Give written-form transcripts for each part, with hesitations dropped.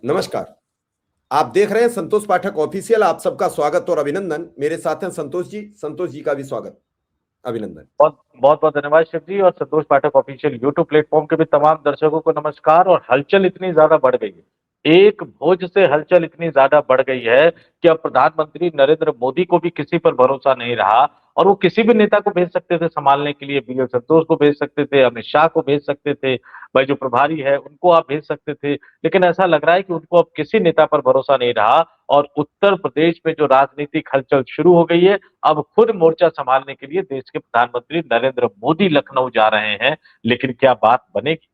नमस्कार। आप देख रहे हैं संतोष पाठक ऑफिशियल। आप सबका स्वागत और अभिनंदन। मेरे साथ हैं संतोष जी का भी स्वागत, अभिनंदन। बहुत बहुत बहुत धन्यवाद शिव जी। और संतोष पाठक ऑफिशियल यूट्यूब प्लेटफॉर्म के भी तमाम दर्शकों को नमस्कार। और हलचल इतनी ज्यादा बढ़ गई है, एक भोज से हलचल इतनी ज्यादा बढ़ गई है कि अब प्रधानमंत्री नरेंद्र मोदी को भी किसी पर भरोसा नहीं रहा। और वो किसी भी नेता को भेज सकते थे संभालने के लिए, बीएल संतोष को भेज सकते थे, अमित शाह को भेज सकते थे, भाई जो प्रभारी है उनको आप भेज सकते थे। लेकिन ऐसा लग रहा है कि उनको अब किसी नेता पर भरोसा नहीं रहा। और उत्तर प्रदेश में जो राजनीतिक हलचल शुरू हो गई है, अब खुद मोर्चा संभालने के लिए देश के प्रधानमंत्री नरेंद्र मोदी लखनऊ जा रहे हैं। लेकिन क्या बात बनेगी,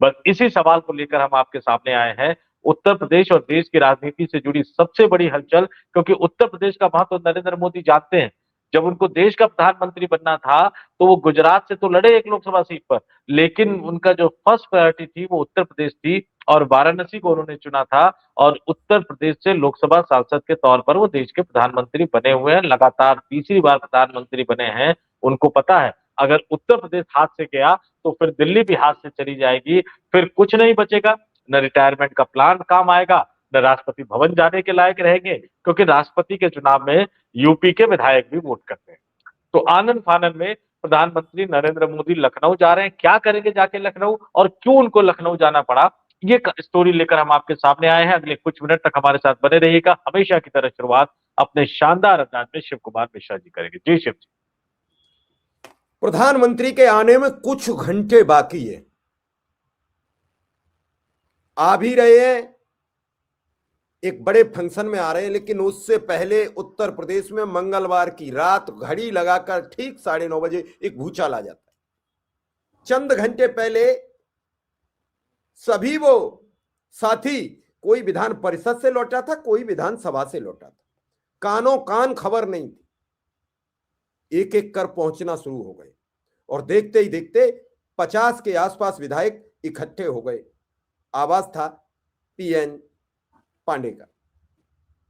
बस इसी सवाल को लेकर हम आपके सामने आए हैं। उत्तर प्रदेश और देश की राजनीति से जुड़ी सबसे बड़ी हलचल, क्योंकि उत्तर प्रदेश का महत्व नरेंद्र मोदी जानते हैं। जब उनको देश का प्रधानमंत्री बनना था तो वो गुजरात से तो लड़े एक लोकसभा सीट पर, लेकिन उनका जो फर्स्ट प्रायोरिटी थी वो उत्तर प्रदेश थी और वाराणसी को उन्होंने चुना था। और उत्तर प्रदेश से लोकसभा सांसद के तौर पर वो देश के प्रधानमंत्री बने हुए हैं, लगातार तीसरी बार प्रधानमंत्री बने हैं। उनको पता है अगर उत्तर प्रदेश हाथ से गया तो फिर दिल्ली भी हाथ से चली जाएगी, फिर कुछ नहीं बचेगा। न रिटायरमेंट का प्लान काम आएगा, न राष्ट्रपति भवन जाने के लायक रहेंगे, क्योंकि राष्ट्रपति के चुनाव में यूपी के विधायक भी वोट करते हैं। तो आनंद फानन में प्रधानमंत्री नरेंद्र मोदी लखनऊ जा रहे हैं। क्या करेंगे जाके लखनऊ और क्यों उनको लखनऊ जाना पड़ा, ये स्टोरी लेकर हम आपके सामने आए हैं। अगले कुछ मिनट तक हमारे साथ बने रहिएगा। हमेशा की तरह शुरुआत अपने शानदार अंदाज में शिव कुमार मिश्रा जी करेंगे। जी शिव जी। प्रधानमंत्री के आने में कुछ घंटे बाकी है, आ भी रहे हैं, एक बड़े फंक्शन में आ रहे हैं। लेकिन उससे पहले उत्तर प्रदेश में मंगलवार की रात घड़ी लगाकर ठीक 9:30 बजे एक भूचाल आ जाता है। चंद घंटे पहले सभी वो साथी, कोई विधान परिषद से लौटा था, कोई विधानसभा से लौटा था, कानों कान खबर नहीं थी, एक एक कर पहुंचना शुरू हो गए। और देखते ही देखते 50 के आसपास विधायक इकट्ठे हो गए। आवाज था पीएन पांडे का,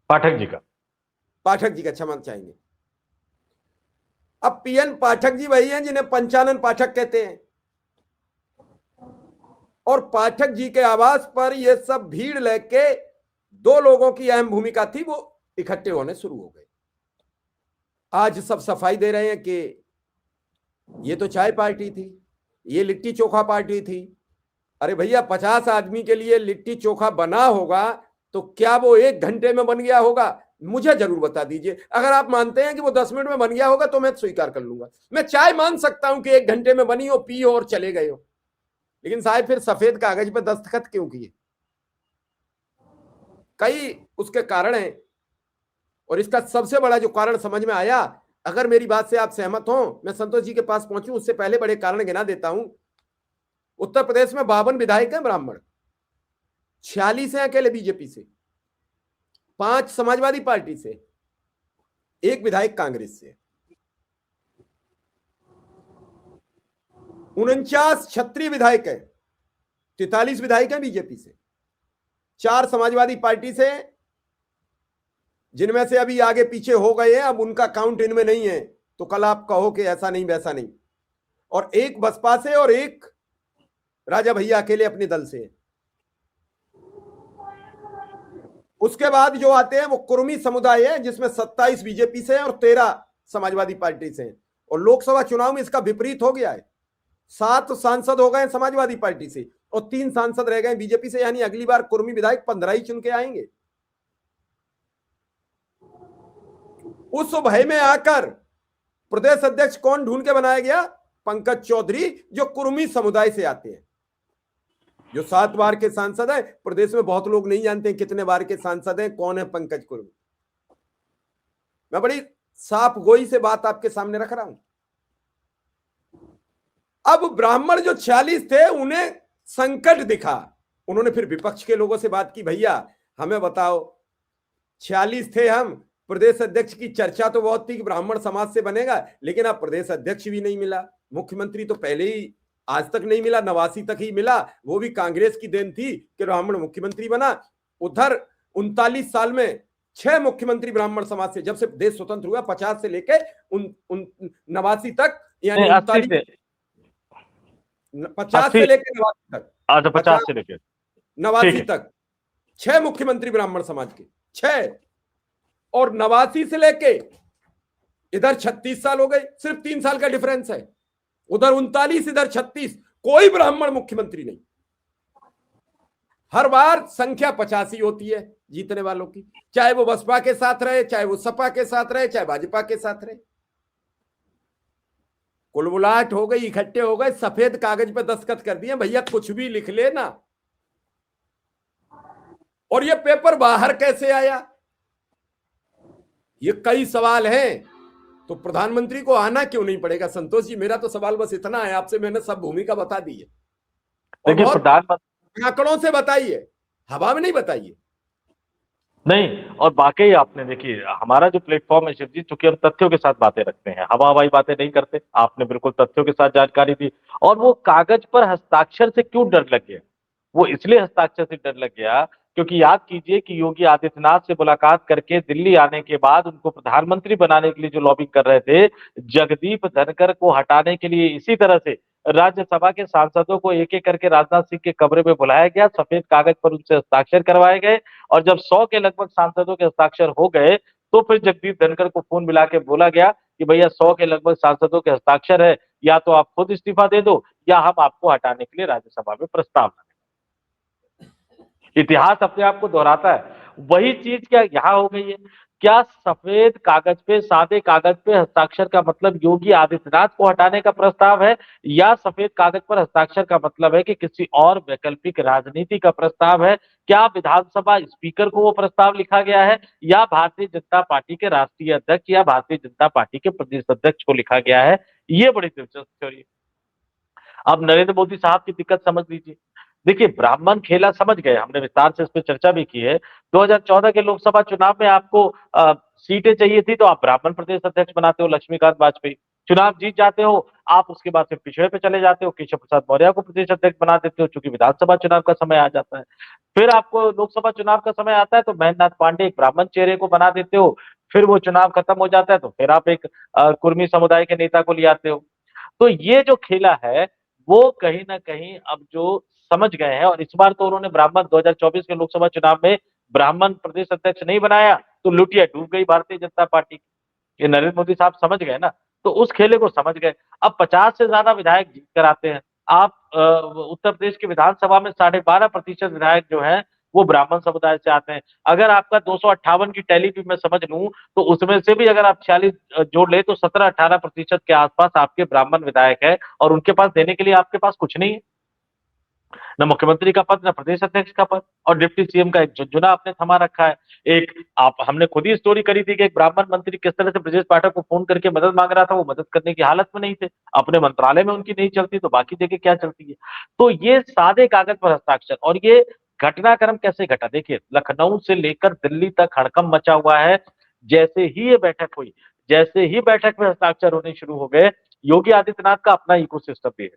पाठक जी का। पाठक जी का, क्षमा चाहेंगे। अब पीएन पाठक जी वही हैं जिन्हें पंचानन पाठक कहते हैं। और पाठक जी के आवाज पर यह सब भीड़ लेके दो लोगों की अहम भूमिका थी, वो इकट्ठे होने शुरू हो गए। आज सब सफाई दे रहे हैं कि ये तो चाय पार्टी थी, ये लिट्टी चोखा पार्टी थी। अरे भैया, 50 आदमी के लिए लिट्टी चोखा बना होगा तो क्या वो 1 घंटे में बन गया होगा? मुझे जरूर बता दीजिए। अगर आप मानते हैं कि वो 10 मिनट में बन गया होगा तो मैं स्वीकार कर लूंगा। मैं चाय मान सकता हूं कि 1 घंटे में बनी हो, पी हो और चले गए हो। लेकिन साहब फिर सफेद कागज पर दस्तखत क्यों किए? कई उसके कारण हैं। और इसका सबसे बड़ा जो कारण समझ में आया, अगर मेरी बात से आप सहमत हो, मैं संतोष जी के पास पहुंचूं उससे पहले बड़े कारण गिना देता हूं। उत्तर प्रदेश में 52 विधायक हैं ब्राह्मण, 46 हैं अकेले बीजेपी से, 5 समाजवादी पार्टी से, 1 विधायक कांग्रेस से, 49 क्षत्रिय विधायक हैं, 43 विधायक हैं बीजेपी से, 4 समाजवादी पार्टी से, जिनमें से अभी आगे पीछे हो गए हैं, अब उनका काउंट इनमें नहीं है, तो कल आप कहो कि ऐसा नहीं वैसा नहीं। और 1 बसपा से और 1 राजा भैया अकेले अपने दल से। उसके बाद जो आते हैं वो कुर्मी समुदाय है, जिसमें 27 बीजेपी से हैं और 13 समाजवादी पार्टी से हैं। और लोकसभा चुनाव में इसका विपरीत हो गया है, 7 सांसद हो गए समाजवादी पार्टी से और 3 सांसद रह गए बीजेपी से। यानी अगली बार कुर्मी विधायक 15 ही चुन के आएंगे। उस भय में आकर प्रदेश अध्यक्ष कौन ढूंढ के बनाया गया? पंकज चौधरी, जो कुर्मी समुदाय से आते हैं, जो 7 बार के सांसद है। प्रदेश में बहुत लोग नहीं जानते कितने बार के सांसद हैं, कौन है पंकज कुर्मी। मैं बड़ी साफ गोई से बात आपके सामने रख रहा हूं। अब ब्राह्मण जो 46 थे उन्हें संकट दिखा। उन्होंने फिर विपक्ष के लोगों से बात की, भैया हमें बताओ, 46 थे हम, प्रदेश अध्यक्ष की चर्चा तो बहुत थी कि ब्राह्मण समाज से बनेगा, लेकिन अब प्रदेश अध्यक्ष भी नहीं मिला, मुख्यमंत्री तो पहले ही आज तक नहीं मिला, 89 तक ही मिला, वो भी कांग्रेस की देन थी कि ब्राह्मण मुख्यमंत्री बना। उधर 39 साल में 6 मुख्यमंत्री ब्राह्मण समाज से, जब से देश स्वतंत्र हुआ, 50 से लेके 89 तक, यानी 50 से लेकर 89 तक, 50 से लेकर 89 तक 6 मुख्यमंत्री ब्राह्मण समाज के, 6, और 89 से लेके इधर 36 साल हो गए, सिर्फ 3 साल का डिफरेंस है। उधर 39, इधर 36, कोई ब्राह्मण मुख्यमंत्री नहीं। हर बार संख्या 85 होती है जीतने वालों की, चाहे वो बसपा के साथ रहे, चाहे वो सपा के साथ रहे, चाहे भाजपा के साथ रहे। कुलबुलाहट हो गई, इकट्ठे हो गए, सफेद कागज पे दस्तखत कर दिए, भैया कुछ भी लिख लेना। और ये पेपर बाहर कैसे आया, ये कई सवाल हैं। तो प्रधानमंत्री को आना क्यों नहीं पड़ेगा? संतोष जी, मेरा तो सवाल बस इतना है आपसे, मैंने सब भूमिका बता दी है। देखिए प्रधानमंत्री आंकड़ों से बताइए, हवा में नहीं बताइए। नहीं, और वाकई आपने देखिए हमारा जो प्लेटफॉर्म है शिव जी, चूंकि हम तथ्यों के साथ बातें रखते हैं, हवा हवाई बातें नहीं करते, आपने बिल्कुल तथ्यों के साथ जानकारी दी। और वो कागज पर हस्ताक्षर से क्यों डर लग गया? वो इसलिए हस्ताक्षर से डर लग गया क्योंकि याद कीजिए कि योगी आदित्यनाथ से मुलाकात करके दिल्ली आने के बाद उनको प्रधानमंत्री बनाने के लिए जो लॉबिंग कर रहे थे, जगदीप धनखड़ को हटाने के लिए इसी तरह से राज्यसभा के सांसदों को एक एक करके राजनाथ सिंह के कमरे में बुलाया गया, सफेद कागज पर उनसे हस्ताक्षर करवाए गए, और जब 100 के लगभग सांसदों के हस्ताक्षर हो गए तो फिर जगदीप धनखड़ को फोन मिला के बोला गया कि भैया 100 के लगभग सांसदों के हस्ताक्षर है, या तो आप खुद इस्तीफा दे दो या हम आपको हटाने के लिए राज्यसभा में प्रस्ताव। इतिहास अपने आप को दोहराता है। वही चीज क्या यहाँ हो गई है? क्या सफेद कागज पे, सादे कागज पे हस्ताक्षर का मतलब योगी आदित्यनाथ को हटाने का प्रस्ताव है, या सफेद कागज पर हस्ताक्षर का मतलब है कि किसी और वैकल्पिक राजनीति का प्रस्ताव है? क्या विधानसभा स्पीकर को वो प्रस्ताव लिखा गया है, या भारतीय जनता पार्टी के राष्ट्रीय अध्यक्ष या भारतीय जनता पार्टी के प्रदेश अध्यक्ष को लिखा गया है? ये बड़ी दिलचस्प थ्योरी है। अब नरेंद्र मोदी साहब की दिक्कत समझ लीजिए। देखिए ब्राह्मण खेला समझ गए, हमने विस्तार से इस पर चर्चा भी की है। 2014 के लोकसभा चुनाव में आपको सीटें चाहिए थी तो आप ब्राह्मण प्रदेश अध्यक्ष बनाते हो लक्ष्मीकांत वाजपेयी, चुनाव जीत जाते हो, आप उसके बाद फिर पिछड़े पे चले जाते हो, केशव प्रसाद मौर्य को प्रदेश अध्यक्ष बना देते हो, चूंकि विधानसभा चुनाव का समय आ जाता है। फिर आपको लोकसभा चुनाव का समय आता है तो महेंद्र नाथ पांडे एक ब्राह्मण चेहरे को बना देते हो, फिर वो चुनाव खत्म हो जाता है तो फिर आप एक कुर्मी समुदाय के नेता को ले आते हो। तो ये जो खेला है वो कहीं ना कहीं अब जो समझ गए हैं, और इस बार तो उन्होंने ब्राह्मण 2024 के लोकसभा चुनाव में ब्राह्मण प्रदेश अध्यक्ष नहीं बनाया तो लुटिया डूब गई भारतीय जनता पार्टी की। ये नरेंद्र मोदी साहब समझ गए ना, तो उस खेले को समझ गए। अब 50 से ज्यादा विधायक जीत कर आते हैं। आप उत्तर प्रदेश की विधानसभा में 12.5% विधायक जो है वो ब्राह्मण समुदाय से आते हैं। अगर आपका 258 की टैली भी मैं समझ लूं तो उसमें से भी अगर आप 46 जोड़ ले तो 17-18% के आसपास आपके ब्राह्मण विधायक है, और उनके पास देने के लिए आपके पास कुछ नहीं है, न मुख्यमंत्री का पद, न प्रदेश अध्यक्ष का पद, और डिप्टी सीएम का एक झुंझुना आपने थमा रखा है। एक आप हमने खुद ही स्टोरी करी थी कि एक ब्राह्मण मंत्री किस तरह से ब्रजेश पाठक को फोन करके मदद मांग रहा था, वो मदद करने की हालत में नहीं थे, अपने मंत्रालय में उनकी नहीं चलती तो बाकी जगह क्या चलती है। तो ये सादे कागज पर हस्ताक्षर, और ये घटनाक्रम कैसे घटा? देखिए लखनऊ से लेकर दिल्ली तक हड़कंप मचा हुआ है। जैसे ही ये बैठक हुई, जैसे ही बैठक में हस्ताक्षर होने शुरू हो गए, योगी आदित्यनाथ का अपना इकोसिस्टम भी है,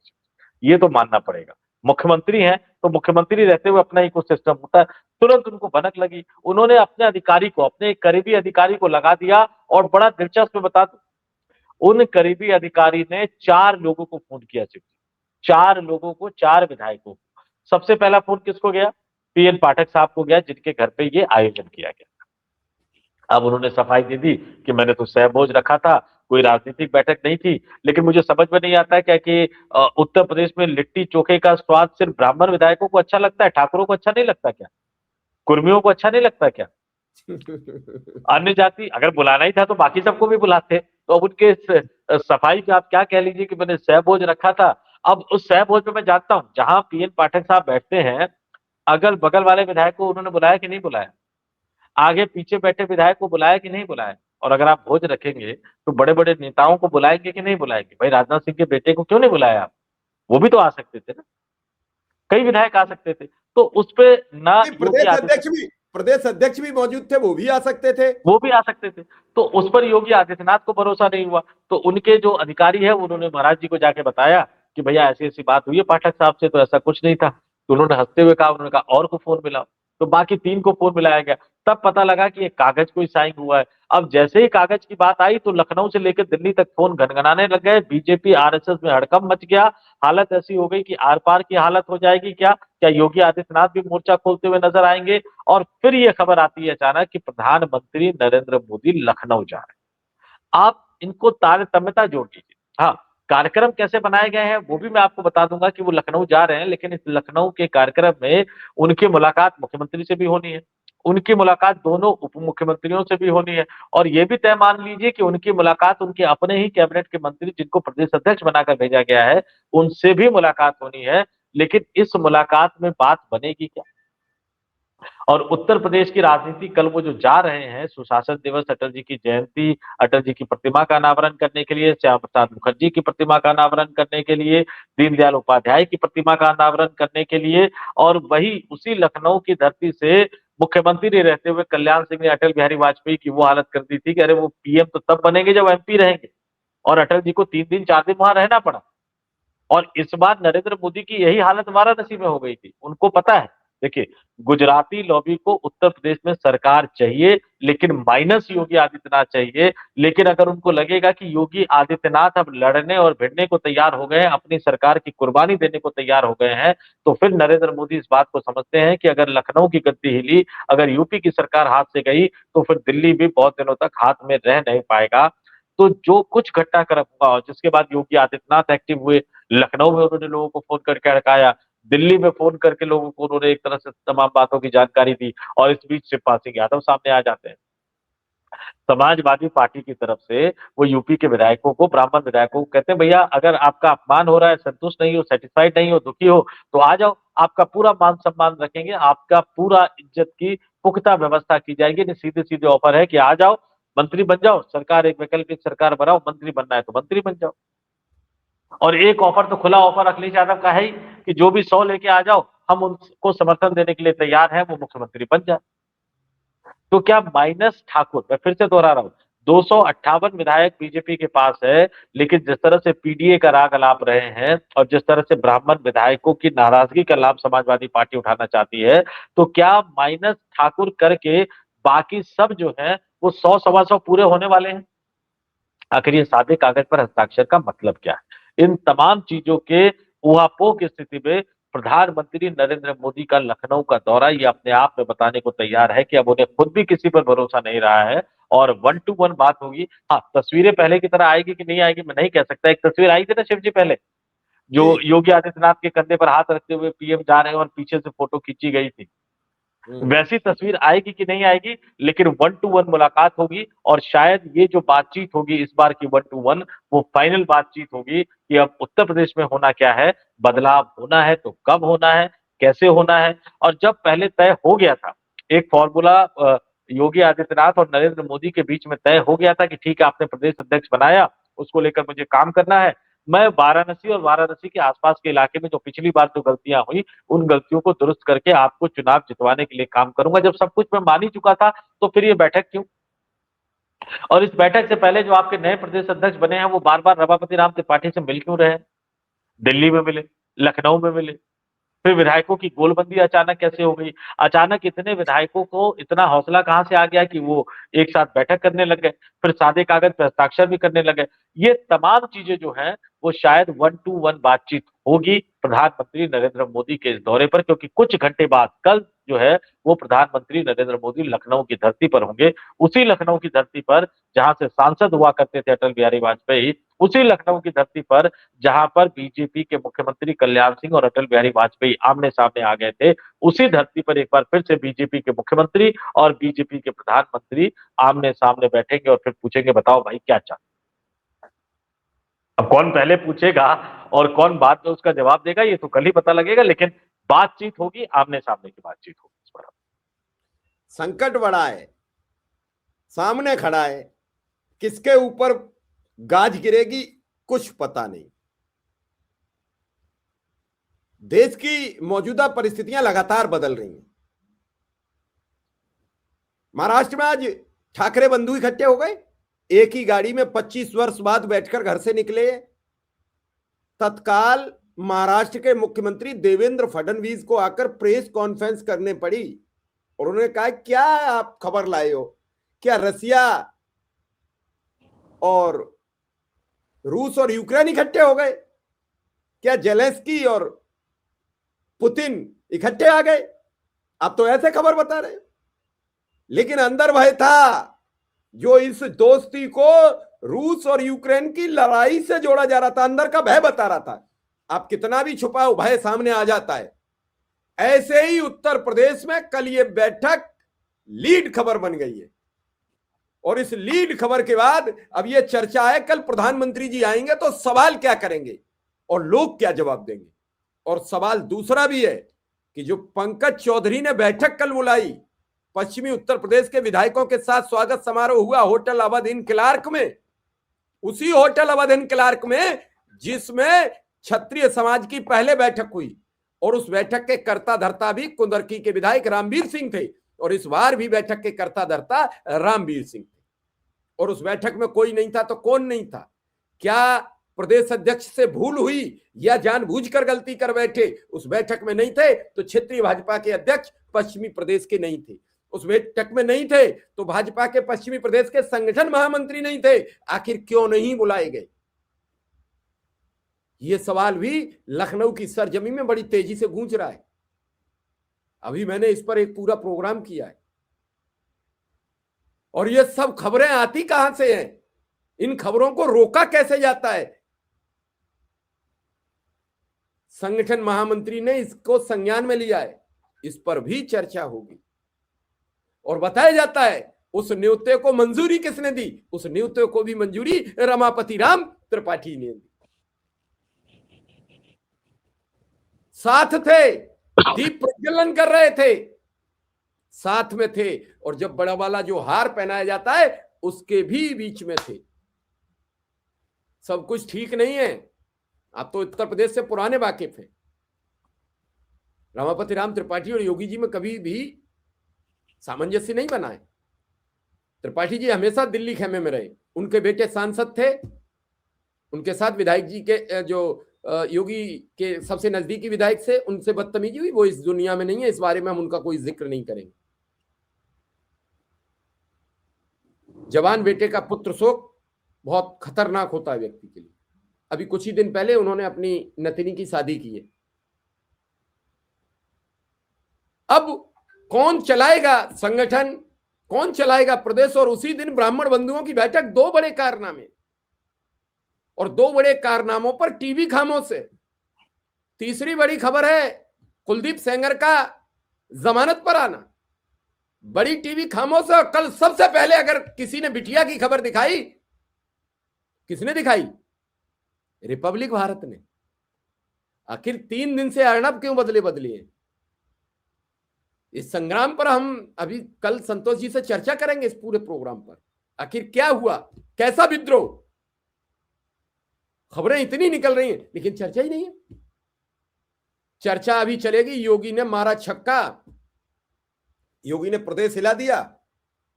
ये तो मानना पड़ेगा। मुख्यमंत्री हैं तो मुख्यमंत्री रहते हुए अपना इकोसिस्टम होता है। तुरंत उनको भनक लगी, उन्होंने अपने अधिकारी को, अपने एक करीबी अधिकारी को लगा दिया, और बड़ा दिलचस्प बता दूं, उन करीबी अधिकारी ने 4 लोगों को फोन किया, 4 लोगों को, 4 विधायकों को। सबसे पहला फोन किसको गया? पीएन पाठक साहब को गया, जिनके घर पे ये आयोजन किया गया। अब उन्होंने सफाई दे दी कि मैंने तो सहभोज रखा था, कोई राजनीतिक बैठक नहीं थी। लेकिन मुझे समझ में नहीं आता है क्या कि उत्तर प्रदेश में लिट्टी चोखे का स्वाद सिर्फ ब्राह्मण विधायकों को अच्छा लगता है, ठाकुरों को अच्छा नहीं लगता क्या? कुर्मियों को अच्छा नहीं लगता क्या? अन्य जाति अगर बुलाना ही था तो बाकी सबको भी बुलाते। तो अब उनके सफाई का आप क्या कह लीजिए कि मैंने सहभोज रखा था। अब उस सहभोज में मैं जानता हूं जहां पीएन पाठक साहब बैठते हैं, अगल बगल वाले विधायक को उन्होंने बुलाया कि नहीं बुलाया? आगे पीछे बैठे विधायक को बुलाया कि नहीं बुलाया? और अगर आप भोज रखेंगे तो बड़े बड़े नेताओं को बुलाएंगे कि नहीं बुलाएंगे? भाई राजनाथ सिंह के बेटे को क्यों नहीं बुलाया आप? वो भी तो आ सकते थे ना, कई विधायक आ सकते थे। तो उस पे ना प्रदेश अध्यक्ष भी मौजूद थे, वो भी आ सकते थे, वो भी आ सकते थे। तो उस पर योगी आदित्यनाथ को भरोसा नहीं हुआ। तो उनके जो अधिकारी है उन्होंने महाराज जी को जाके बताया कि भैया ऐसी ऐसी बात हुई है पाठक साहब से, तो ऐसा कुछ नहीं था। तो उन्होंने हंसते हुए कहा, उन्होंने कहा और को फोन मिलाओ। तो बाकी 3 को फोन मिलाया गया। तब पता लगा कि ये कागज कोई साइन हुआ है। अब जैसे ही कागज की बात आई तो लखनऊ से लेकर दिल्ली तक फोन गनगनाने लग गए। बीजेपी आरएसएस में हड़कंप मच गया। हालत ऐसी हो गई कि आर पार की हालत हो जाएगी। क्या योगी आदित्यनाथ भी मोर्चा खोलते हुए नजर आएंगे? और फिर ये खबर आती है अचानक कि प्रधानमंत्री नरेंद्र मोदी लखनऊ जा रहे हैं। आप इनको तारतम्यता जोड़ लीजिए। हाँ, कार्यक्रम कैसे बनाए गए हैं वो भी मैं आपको बता दूंगा कि वो लखनऊ जा रहे हैं, लेकिन इस लखनऊ के कार्यक्रम में उनकी मुलाकात मुख्यमंत्री से भी होनी है, उनकी मुलाकात दोनों उप मुख्यमंत्रियों से भी होनी है, और ये भी तय मान लीजिए कि उनकी मुलाकात उनके अपने ही कैबिनेट के मंत्री जिनको प्रदेश अध्यक्ष बनाकर भेजा गया है उनसे भी मुलाकात होनी है। लेकिन इस मुलाकात में बात बनेगी क्या? और उत्तर प्रदेश की राजनीति कल वो जो जा रहे हैं सुशासन दिवस, अटल जी की जयंती, अटल जी की प्रतिमा का अनावरण करने के लिए, श्यामा प्रसाद मुखर्जी की प्रतिमा का अनावरण करने के लिए, दीनदयाल उपाध्याय की प्रतिमा का अनावरण करने के लिए, और वही उसी लखनऊ की धरती से मुख्यमंत्री रहते हुए कल्याण सिंह ने अटल बिहारी वाजपेयी की वो हालत कर दी थी कि अरे वो पीएम तो तब बनेंगे जब एमपी रहेंगे, और अटल जी को 3 दिन 4 दिन वहां रहना पड़ा। और इस बार नरेंद्र मोदी की यही हालत वाराणसी में हो गई थी। उनको पता है, देखिए, गुजराती लॉबी को उत्तर प्रदेश में सरकार चाहिए, लेकिन माइनस योगी आदित्यनाथ चाहिए। लेकिन अगर उनको लगेगा कि योगी आदित्यनाथ अब लड़ने और भिड़ने को तैयार हो गए हैं, अपनी सरकार की कुर्बानी देने को तैयार हो गए हैं, तो फिर नरेंद्र मोदी इस बात को समझते हैं कि अगर लखनऊ की गद्दी हिली, अगर यूपी की सरकार हाथ से गई, तो फिर दिल्ली भी बहुत दिनों तक हाथ में रह नहीं पाएगा। तो जो कुछ घटनाक्रम हुआ और जिसके बाद योगी आदित्यनाथ एक्टिव हुए, लखनऊ में उन्होंने लोगों को फोन करके अड़काया, दिल्ली में फोन करके लोगों को उन्होंने एक तरह से तमाम बातों की जानकारी दी, और इस बीच शिवपाल सिंह यादव सामने आ जाते हैं। समाजवादी पार्टी की तरफ से वो यूपी के विधायकों को, ब्राह्मण विधायकों को कहते हैं, भैया अगर आपका अपमान हो रहा है, संतुष्ट नहीं हो, सेटिस्फाइड नहीं हो, दुखी हो, तो आ जाओ, आपका पूरा मान सम्मान रखेंगे, आपका पूरा इज्जत की पुख्ता व्यवस्था की जाएगी। सीधे सीधे ऑफर है कि आ जाओ, मंत्री बन जाओ, सरकार एक वैकल्पिक सरकार बनाओ, मंत्री बनना है तो मंत्री बन जाओ। और एक ऑफर तो खुला ऑफर अखिलेश यादव का है ही कि जो भी 100 लेके आ जाओ, हम उनको समर्थन देने के लिए तैयार हैं, वो मुख्यमंत्री बन जाए। तो क्या माइनस ठाकुर, मैं फिर से दोहरा रहा हूं, 258 विधायक बीजेपी के पास है, लेकिन जिस तरह से पीडीए का राग अलाप रहे हैं और जिस तरह से ब्राह्मण विधायकों की नाराजगी का लाभ समाजवादी पार्टी उठाना चाहती है, तो क्या माइनस ठाकुर करके बाकी सब जो है वो 100 सवा 100 पूरे होने वाले हैं? आखिर ये सादे कागज पर हस्ताक्षर का मतलब क्या है? इन तमाम चीजों के ऊहापोह की स्थिति में प्रधानमंत्री नरेंद्र मोदी का लखनऊ का दौरा ये अपने आप में बताने को तैयार है कि अब उन्हें खुद भी किसी पर भरोसा नहीं रहा है, और 1 to 1 बात होगी। हाँ, तस्वीरें पहले की तरह आएगी कि नहीं आएगी मैं नहीं कह सकता। एक तस्वीर आई थी ना शिव जी पहले, जो जी। योगी आदित्यनाथ के कंधे पर हाथ रखते हुए पीएम जा रहे हैं और पीछे से फोटो खींची गई थी, हम्म। वैसी तस्वीर आएगी कि नहीं आएगी, लेकिन 1 to 1 मुलाकात होगी। और शायद ये जो बातचीत होगी इस बार की 1 to 1, वो फाइनल बातचीत होगी कि अब उत्तर प्रदेश में होना क्या है, बदलाव होना है तो कब होना है, कैसे होना है। और जब पहले तय हो गया था, एक फॉर्मूला योगी आदित्यनाथ और नरेंद्र मोदी के बीच में तय हो गया था कि ठीक है, आपने प्रदेश अध्यक्ष बनाया, उसको लेकर मुझे काम करना है, मैं वाराणसी और वाराणसी के आसपास के इलाके में जो पिछली बार जो गलतियां हुई उन गलतियों को दुरुस्त करके आपको चुनाव जितवाने के लिए काम करूंगा। जब सब कुछ मैं मान ही चुका था, तो फिर ये बैठक क्यों? और इस बैठक से पहले जो आपके नए प्रदेश अध्यक्ष बने हैं वो बार बार रमापति राम त्रिपाठी से मिल क्यों रहे हैं? दिल्ली में मिले, लखनऊ में मिले, फिर विधायकों की गोलबंदी अचानक कैसे हो गई? अचानक इतने विधायकों को इतना हौसला कहां से आ गया कि वो एक साथ बैठक करने लग गए, फिर सादे कागज पर हस्ताक्षर भी करने लगे? ये तमाम चीजें जो हैं वो शायद 1 to 1 बातचीत होगी प्रधानमंत्री नरेंद्र मोदी के इस दौरे पर, क्योंकि कुछ घंटे बाद कल जो है वो प्रधानमंत्री नरेंद्र मोदी लखनऊ की धरती पर होंगे। उसी लखनऊ की धरती पर जहां से सांसद हुआ करते थे अटल बिहारी वाजपेयी, उसी लखनऊ की धरती पर जहां पर बीजेपी के मुख्यमंत्री कल्याण सिंह और अटल बिहारी वाजपेयी आमने सामने आ गए थे, उसी धरती पर एक बार फिर से बीजेपी के मुख्यमंत्री और बीजेपी के प्रधानमंत्री आमने सामने बैठेंगे और फिर पूछेंगे, बताओ भाई क्या चाहते? अब कौन पहले पूछेगा और कौन बाद में उसका जवाब देगा ये तो कल ही पता लगेगा, लेकिन बातचीत होगी, आमने सामने की बातचीत होगी इस पर। संकट बड़ा है, सामने खड़ा है, किसके ऊपर गाज गिरेगी कुछ पता नहीं। देश की मौजूदा परिस्थितियां लगातार बदल रही हैं। महाराष्ट्र में आज ठाकरे बंधु इकट्ठे हो गए, एक ही गाड़ी में 25 वर्ष बाद बैठकर घर से निकले। तत्काल महाराष्ट्र के मुख्यमंत्री देवेंद्र फडणवीस को आकर प्रेस कॉन्फ्रेंस करने पड़ी और उन्होंने कहा क्या आप खबर लाए हो, क्या रसिया और रूस और यूक्रेन इकट्ठे हो गए, क्या जेलेंस्की और पुतिन इकट्ठे आ गए, आप तो ऐसे खबर बता रहे हो। लेकिन अंदर भय था, जो इस दोस्ती को रूस और यूक्रेन की लड़ाई से जोड़ा जा रहा था, अंदर का भय बता रहा था। आप कितना भी छुपाओ, भय सामने आ जाता है। ऐसे ही उत्तर प्रदेश में कल ये बैठक लीड खबर बन गई है, और इस लीड खबर के बाद अब ये चर्चा है कल प्रधानमंत्री जी आएंगे तो सवाल क्या करेंगे और लोग क्या जवाब देंगे। और सवाल दूसरा भी है कि जो पंकज चौधरी ने बैठक कल बुलाई, पश्चिमी उत्तर प्रदेश के विधायकों के साथ स्वागत समारोह हुआ होटल अवध इन क्लार्क में, उसी होटल अवध इन क्लार्क में जिसमें क्षत्रिय समाज की पहले बैठक हुई, और उस बैठक के कर्ता धर्ता भी कुंदरकी के विधायक रामवीर सिंह थे, और इस बार भी बैठक के कर्ता धर्ता रामवीर सिंह थे। और उस बैठक में कोई नहीं था तो कौन नहीं था? क्या प्रदेश अध्यक्ष से भूल हुई या जानबूझकर गलती कर बैठे? उस बैठक में नहीं थे तो क्षेत्रीय भाजपा के अध्यक्ष पश्चिमी प्रदेश के नहीं थे, उस बैठक में नहीं थे तो भाजपा के पश्चिमी प्रदेश के संगठन महामंत्री नहीं थे। आखिर क्यों नहीं बुलाए गए? यह सवाल भी लखनऊ की सरजमीन में बड़ी तेजी से गूंज रहा है। अभी मैंने इस पर एक पूरा प्रोग्राम किया है। और ये सब खबरें आती कहां से हैं? इन खबरों को रोका कैसे जाता है? संगठन महामंत्री ने इसको संज्ञान में लिया है, इस पर भी चर्चा होगी। और बताया जाता है उस न्योते को मंजूरी किसने दी? उस न्योते को भी मंजूरी रमापति राम त्रिपाठी ने दी। साथ थे, दीप प्रज्वलन कर रहे थे, साथ में थे, और जब बड़ा वाला जो हार पहनाया जाता है उसके भी बीच में थे। सब कुछ ठीक नहीं है। आप तो उत्तर प्रदेश से पुराने वाकिफ हैं। रमापति राम त्रिपाठी और योगी जी में कभी भी सामंजस्य नहीं बना है। त्रिपाठी जी हमेशा दिल्ली खेमे में रहे, उनके बेटे सांसद थे, उनके साथ विधायक जी के जो योगी के सबसे नजदीकी विधायक से उनसे बदतमीजी हुई, वो इस दुनिया में नहीं है, इस बारे में हम उनका कोई जिक्र नहीं करेंगे। जवान बेटे का पुत्र शोक बहुत खतरनाक होता है व्यक्ति के लिए। अभी कुछ ही दिन पहले उन्होंने अपनी नतिनी की शादी की है। अब कौन चलाएगा संगठन, कौन चलाएगा प्रदेश? और उसी दिन ब्राह्मण बंधुओं की बैठक, दो बड़े कारनामे, और दो बड़े कारनामों पर टीवी खामोश है। तीसरी बड़ी खबर है कुलदीप सेंगर का जमानत पर आना। बड़ी टीवी खामोश है। और कल सबसे पहले अगर किसी ने बिटिया की खबर दिखाई, किसने दिखाई? रिपब्लिक भारत ने। आखिर 3 दिन से अर्नब क्यों बदले हैं? इस संग्राम पर हम अभी कल संतोष जी से चर्चा करेंगे इस पूरे प्रोग्राम पर। आखिर क्या हुआ, कैसा विद्रोह? खबरें इतनी निकल रही हैं लेकिन चर्चा ही नहीं है। चर्चा अभी चलेगी। योगी ने मारा छक्का, योगी ने प्रदेश हिला दिया,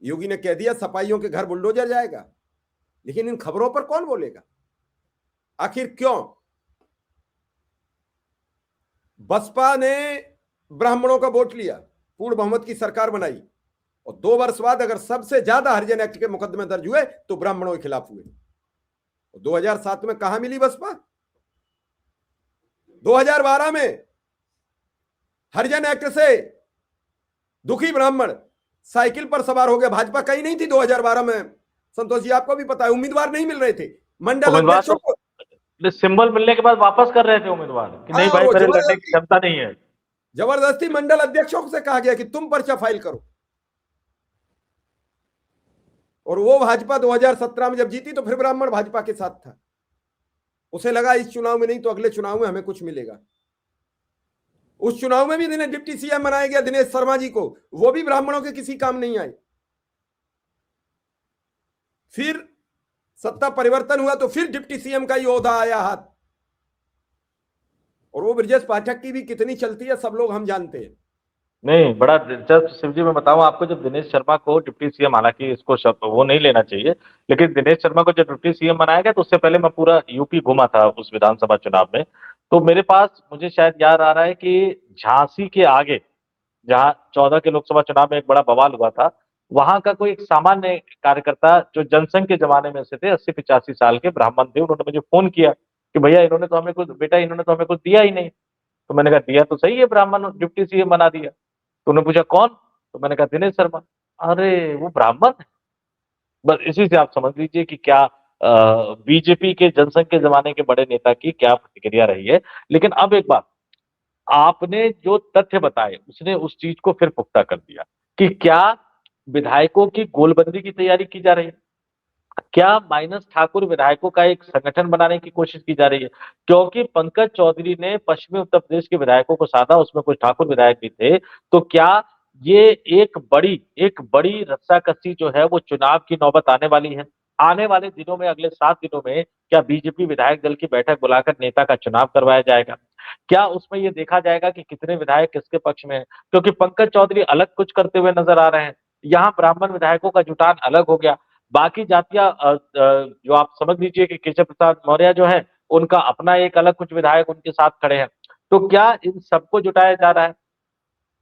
योगी ने कह दिया सपाइयों के घर बुलडोजर जाएगा। लेकिन इन खबरों पर कौन बोलेगा? आखिर क्यों? बसपा ने ब्राह्मणों का वोट लिया, पूर्ण बहुमत की सरकार बनाई, और 2 वर्ष बाद अगर सबसे ज्यादा हरिजन एक्ट के मुकदमे दर्ज हुए तो ब्राह्मणों के खिलाफ हुए। 2007 में कहां मिली बसपा? 2012 में हरिजन एक्ट से दुखी ब्राह्मण साइकिल पर सवार हो गए। भाजपा कहीं नहीं थी 2012 में। संतोष जी आपको भी पता है, उम्मीदवार नहीं मिल रहे थे। मंडल अध्यक्षों को सिंबल मिलने के बाद वापस कर रहे थे उम्मीदवार कि नहीं भाई, मेरे लड़ने की क्षमता नहीं है। जबरदस्ती मंडल अध्यक्षों से कहा गया कि तुम पर्चा फाइल करो। और वो भाजपा 2017 में जब जीती तो फिर ब्राह्मण भाजपा के साथ था। उसे लगा इस चुनाव में नहीं तो अगले चुनाव में हमें कुछ मिलेगा। उस चुनाव में भी जिन्हें डिप्टी सीएम बनाया गया दिनेश शर्मा जी को, वो भी ब्राह्मणों के किसी काम नहीं आए। फिर सत्ता परिवर्तन हुआ तो फिर डिप्टी सीएम का ही ओहदा आया हाथ। और वो ब्रजेश पाठक की भी कितनी चलती है सब लोग हम जानते हैं। नहीं, बड़ा दिलचस्प शिव जी, मैं बताऊं आपको, जब दिनेश शर्मा को डिप्टी सीएम, हालांकि इसको वो नहीं लेना चाहिए, लेकिन दिनेश शर्मा को जब डिप्टी सीएम बनाया गया तो उससे पहले मैं पूरा यूपी घूमा था उस विधानसभा चुनाव में। तो मेरे पास, मुझे शायद याद आ रहा है कि झांसी के आगे जहां 14 के लोकसभा चुनाव में एक बड़ा बवाल हुआ था, वहां का कोई एक सामान्य कार्यकर्ता जो जनसंघ के जमाने में से थे, 80-85 साल के ब्राह्मण थे, उन्होंने मुझे फोन किया कि भैया इन्होंने तो हमें कुछ, बेटा इन्होंने तो हमें कुछ दिया ही नहीं। तो मैंने कहा दिया तो सही है, ब्राह्मण डिप्टी सीएम बना दिया। तो उन्होंने पूछा कौन? तो मैंने कहा दिनेश शर्मा। अरे वो ब्राह्मण है। बस इसी से आप समझ लीजिए कि क्या बीजेपी के जनसंघ के जमाने के बड़े नेता की क्या प्रतिक्रिया रही है। लेकिन अब एक बात, आपने जो तथ्य बताए उसने उस चीज को फिर पुख्ता कर दिया कि क्या विधायकों की गोलबंदी की तैयारी की जा रही है, क्या माइनस ठाकुर विधायकों का एक संगठन बनाने की कोशिश की जा रही है। क्योंकि पंकज चौधरी ने पश्चिमी उत्तर प्रदेश के विधायकों को साधा, उसमें कुछ ठाकुर विधायक भी थे। तो क्या ये एक बड़ी रस्साकसी जो है वो चुनाव की नौबत आने वाली है? आने वाले दिनों में, अगले 7 दिनों में क्या बीजेपी विधायक दल की बैठक बुलाकर नेता का चुनाव करवाया जाएगा? क्या उसमें ये देखा जाएगा कि कितने विधायक किसके पक्ष में है? क्योंकि पंकज चौधरी अलग कुछ करते हुए नजर आ रहे हैं, यहाँ ब्राह्मण विधायकों का जुटान अलग हो गया, बाकी जातियां जो आप समझ लीजिए कि केशव प्रसाद मौर्य जो है, उनका अपना एक अलग कुछ विधायक उनके साथ खड़े हैं। तो क्या इन सबको जुटाया जा रहा है?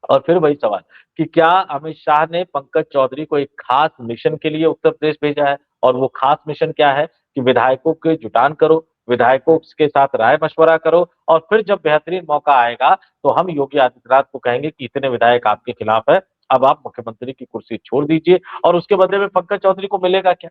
और फिर वही सवाल कि क्या अमित शाह ने पंकज चौधरी को एक खास मिशन के लिए उत्तर प्रदेश भेजा है? और वो खास मिशन क्या है कि विधायकों के जुटान करो, विधायकों के साथ राय मशवरा करो, और फिर जब बेहतरीन मौका आएगा तो हम योगी आदित्यनाथ को कहेंगे कि इतने विधायक आपके खिलाफ है, अब आप मुख्यमंत्री की कुर्सी छोड़ दीजिए। और उसके बदले में पंकज चौधरी को मिलेगा क्या?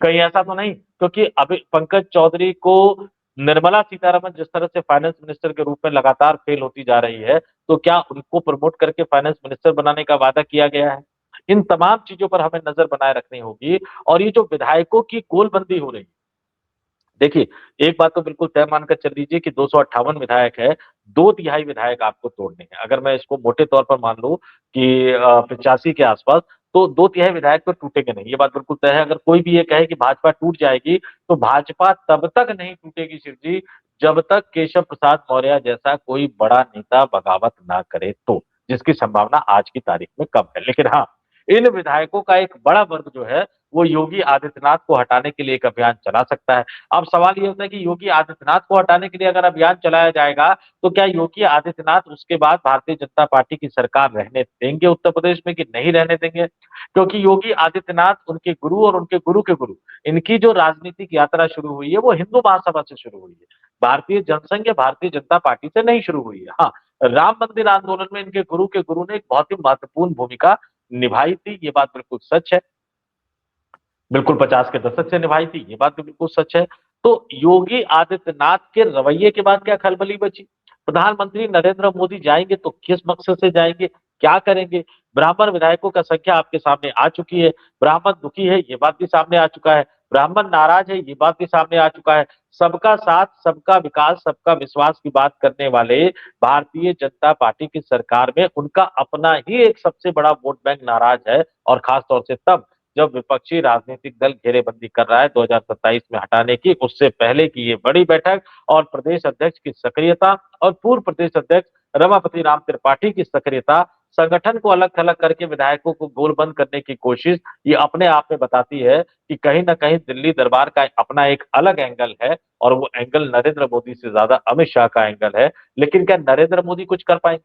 कहीं ऐसा तो नहीं, क्योंकि अभी पंकज चौधरी को निर्मला सीतारमन जिस तरह से फाइनेंस मिनिस्टर के रूप में लगातार फेल होती जा रही है, तो क्या उनको प्रमोट करके फाइनेंस मिनिस्टर बनाने का वादा किया गया है? इन तमाम चीजों पर हमें नजर बनाए रखनी होगी। और ये जो विधायकों की गोलबंदी हो रही है, देखिए, एक बात तो बिल्कुल तय मानकर चल लीजिए कि 258 विधायक है, 2/3 विधायक आपको तोड़ने हैं। अगर मैं इसको मोटे तौर पर मान लूं कि 85 के आसपास, तो 2/3 विधायक तो टूटेंगे नहीं, ये बात बिल्कुल तय है। अगर कोई भी ये कहे कि भाजपा टूट जाएगी, तो भाजपा तब तक नहीं टूटेगी शिव जी, जब तक केशव प्रसाद मौर्य जैसा कोई बड़ा नेता बगावत ना करे, तो जिसकी संभावना आज की तारीख में कम है। लेकिन हाँ, इन विधायकों का एक बड़ा वर्ग जो है वो योगी आदित्यनाथ को हटाने के लिए एक अभियान चला सकता है। अब सवाल ये होता है कि योगी आदित्यनाथ को हटाने के लिए अगर अभियान चलाया जाएगा, तो क्या योगी आदित्यनाथ उसके बाद भारतीय जनता पार्टी की सरकार रहने देंगे उत्तर प्रदेश में कि नहीं रहने देंगे? क्योंकि योगी आदित्यनाथ, उनके गुरु और उनके गुरु के गुरु, इनकी जो राजनीतिक यात्रा शुरू हुई है वो हिंदू महासभा से शुरू हुई है, भारतीय जनसंघ या भारतीय जनता पार्टी से नहीं शुरू हुई है। हाँ, राम मंदिर आंदोलन में इनके गुरु के गुरु ने एक बहुत ही महत्वपूर्ण भूमिका निभाई थी, ये बात बिल्कुल सच है। बिल्कुल 50 के दशक से निभाई थी, ये बात भी बिल्कुल सच है। तो योगी आदित्यनाथ के रवैये के बाद क्या खलबली बची? प्रधानमंत्री नरेंद्र मोदी जाएंगे तो किस मकसद से जाएंगे, क्या करेंगे? ब्राह्मण विधायकों का संख्या आपके सामने आ चुकी है, ब्राह्मण दुखी है ये बात भी सामने आ चुका है, ब्राह्मण नाराज है ये बात भी सामने आ चुका है। सबका साथ, सबका विकास, सबका विश्वास की बात करने वाले भारतीय जनता पार्टी की सरकार में उनका अपना ही एक सबसे बड़ा वोट बैंक नाराज है, और खासतौर से तब जब विपक्षी राजनीतिक दल घेरेबंदी कर रहा है 2027 में हटाने की, उससे पहले की ये बड़ी बैठक और प्रदेश अध्यक्ष की सक्रियता और पूर्व प्रदेश अध्यक्ष रमापति राम त्रिपाठी की सक्रियता, संगठन को अलग थलग करके विधायकों को गोलबंद करने की कोशिश, ये अपने आप में बताती है कि कहीं ना कहीं दिल्ली दरबार का अपना एक अलग एंगल है, और वो एंगल नरेंद्र मोदी से ज्यादा अमित शाह का एंगल है। लेकिन क्या नरेंद्र मोदी कुछ कर पाएंगे?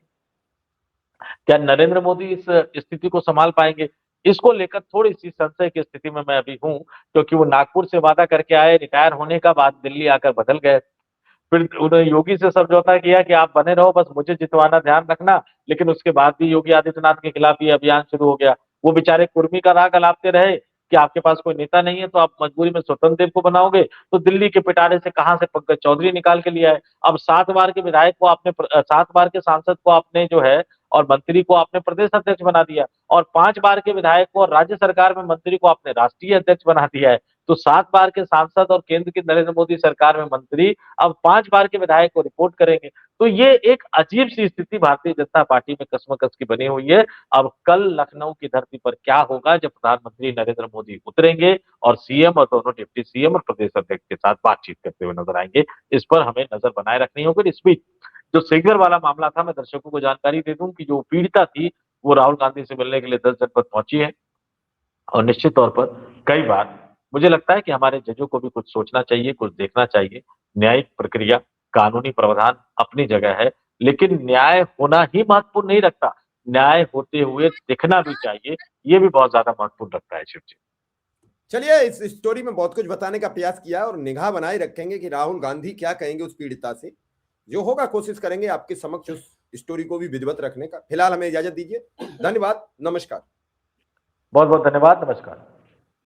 क्या नरेंद्र मोदी इस स्थिति को संभाल पाएंगे? इसको लेकर थोड़ी सी संशय की स्थिति में मैं अभी हूं, क्योंकि वो नागपुर से वादा करके आए, रिटायर होने का बाद दिल्ली आकर बदल गए। फिर उन्होंने योगी से समझौता किया कि आप बने रहो, बस मुझे जितवाना, ध्यान रखना। लेकिन उसके बाद भी योगी आदित्यनाथ के खिलाफ ये अभियान शुरू हो गया। वो बेचारे कुर्मी का राग अलापते रहे कि आपके पास कोई नेता नहीं है तो आप मजबूरी में स्वतंत्र देव को बनाओगे, तो दिल्ली के पिटारे से कहां से पंकज चौधरी निकाल के लिया है। अब 7 बार के विधायक को आपने 7 बार के सांसद को आपने जो है और मंत्री को आपने प्रदेश अध्यक्ष बना दिया, और 5 बार के विधायक को और राज्य सरकार में मंत्री को आपने राष्ट्रीय अध्यक्ष बना दिया है। तो 7 बार के सांसद और केंद्र की नरेंद्र मोदी सरकार में मंत्री अब 5 बार के विधायक को रिपोर्ट करेंगे। तो ये एक अजीब सी स्थिति भारतीय जनता पार्टी में कसमकस की बनी हुई है। अब कल लखनऊ की धरती पर क्या होगा जब प्रधानमंत्री नरेंद्र मोदी उतरेंगे और सीएम और दोनों डिप्टी सीएम और प्रदेश अध्यक्ष के साथ बातचीत करते हुए नजर आएंगे, इस पर हमें नजर बनाए रखनी होगी। इस बीच जो सिंगर वाला मामला था, मैं दर्शकों को जानकारी दे दूं कि जो पीड़िता थी वो राहुल गांधी से मिलने के लिए 10 जनपद पहुंची है। और निश्चित तौर पर कई बार मुझे लगता है कि हमारे जजों को भी कुछ सोचना चाहिए, कुछ देखना चाहिए। न्यायिक प्रक्रिया, कानूनी प्रावधान अपनी जगह है, लेकिन न्याय होना ही महत्वपूर्ण नहीं रखता। न्याय होते हुए दिखना भी चाहिए, ये भी बहुत ज्यादा महत्वपूर्ण लगता है शिव जी। चलिए, इस स्टोरी में बहुत कुछ बताने का प्रयास किया और निगाह बनाए रखेंगे कि राहुल गांधी क्या कहेंगे उस पीड़िता से। जो होगा कोशिश करेंगे आपके समक्ष उस स्टोरी को भी विधिवत रखने का। फिलहाल हमें इजाजत दीजिए। धन्यवाद, नमस्कार। बहुत बहुत धन्यवाद, नमस्कार।